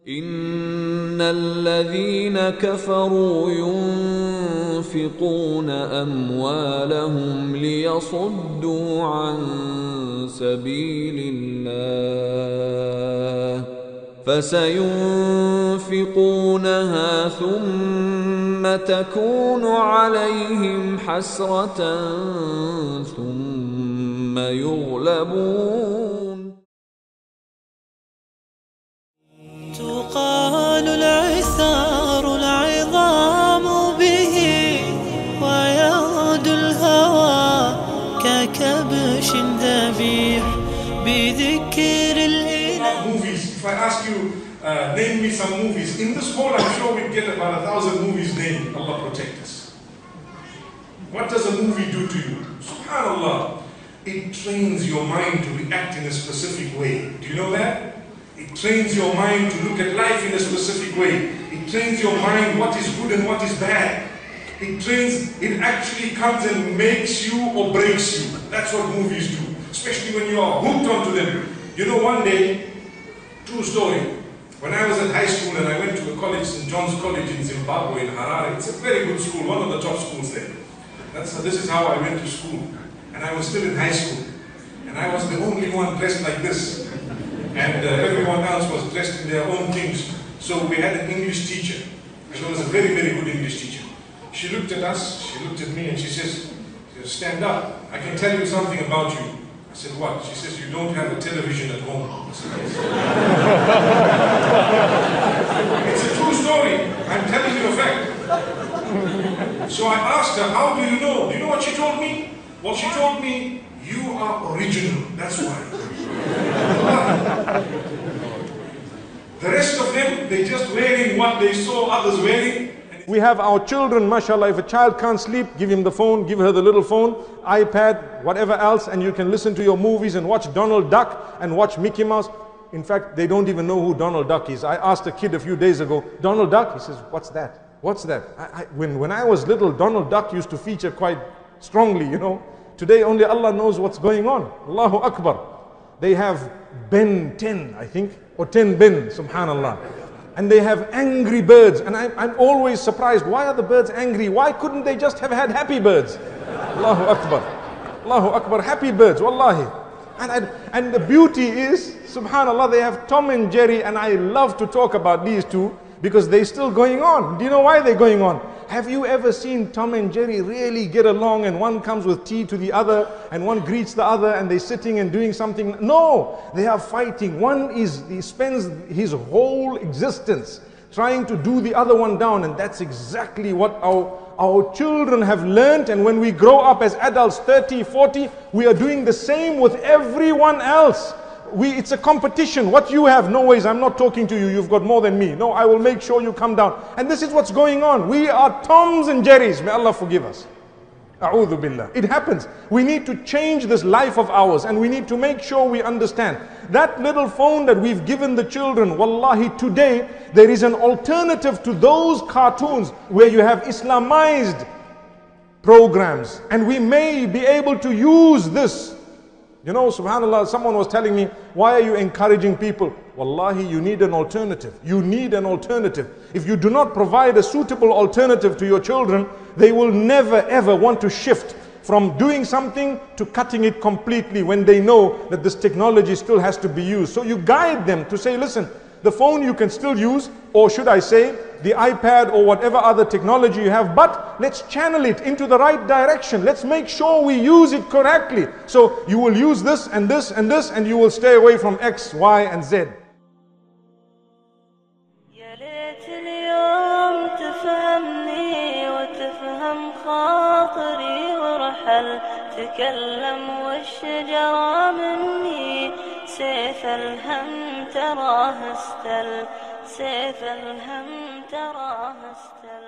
إن الذين كفروا ينفقون أموالهم ليصدوا عن سبيل الله فسينفقونها ثم تكون عليهم حسرة ثم يغلبون. تقال العثار العظام به ويغدو الهوى ككبش ذبيح بذكر الإله. Movies. If I ask you, name me some movies. In this hall, I'm sure we'd get about 1,000 movies named. Allah protect us. What does a movie do to you? SubhanAllah. It trains your mind to react in a specific way. Do you know that? It trains your mind to look at life in a specific way. It trains your mind what is good and what is bad. It actually comes and makes you or breaks you. That's what movies do. Especially when you are hooked onto them. You know, one day, true story, when I was at high school and I went to a college, St. John's College in Zimbabwe, in Harare. It's a very good school, one of the top schools there. This is how I went to school. And I was still in high school. And I was the only one dressed like this. And everyone else was dressed in their own things. So we had an English teacher. And she was a very, very good English teacher. She looked at us, she looked at me, and she says, stand up. I can tell you something about you. I said, what? She says, you don't have a television at home. I said, yes. It's a true story. I'm telling you a fact. So I asked her, how do you know? Do you know what she told me? Well, she told me, you are original. That's why. The rest of them, they just wearing what they saw others wearing. We have our children, mashallah, if a child can't sleep, give him the phone, give her the little phone, iPad, whatever else, and you can listen to your movies and watch Donald Duck and watch Mickey Mouse. In fact, they don't even know who Donald Duck is. I asked a kid a few days ago, Donald Duck? He says, what's that? What's that? When I was little, Donald Duck used to feature quite strongly, you know. Today only Allah knows what's going on. Allahu Akbar. They have Ben 10, I think, or 10 Ben, subhanallah. And they have angry birds. And I'm always surprised. Why are the birds angry? Why couldn't they just have had happy birds? Allahu Akbar. Allahu Akbar. Happy birds, wallahi. And the beauty is, subhanallah, they have Tom and Jerry. And I love to talk about these two because they're still going on. Do you know why they're going on? Have you ever seen Tom and Jerry really get along and one comes with tea to the other and one greets the other and they're sitting and doing something? No, they are fighting. He spends his whole existence trying to do the other one down, and that's exactly what our children have learned. And when we grow up as adults, 30, 40, we are doing the same with everyone else. It's a competition. What you have, no ways, I'm not talking to you, you've got more than me. No, I will make sure you come down. And this is what's going on. We are Toms and Jerrys. May Allah forgive us. A'udhu billah. It happens. We need to change this life of ours, and we need to make sure we understand. That little phone that we've given the children, wallahi, today, there is an alternative to those cartoons where you have Islamized programs. And we may be able to use this. You know, subhanallah, someone was telling me, why are you encouraging people? Wallahi, you need an alternative. You need an alternative. If you do not provide a suitable alternative to your children, they will never ever want to shift from doing something to cutting it completely when they know that this technology still has to be used. So you guide them to say, listen, the phone you can still use, or should I say, the iPad or whatever other technology you have, but let's channel it into the right direction. Let's make sure we use it correctly. So you will use this and this and this, and you will stay away from X, Y, and Z. تكلم والشجرة مني سيف الهم تراه استل سيف الهم تراه استل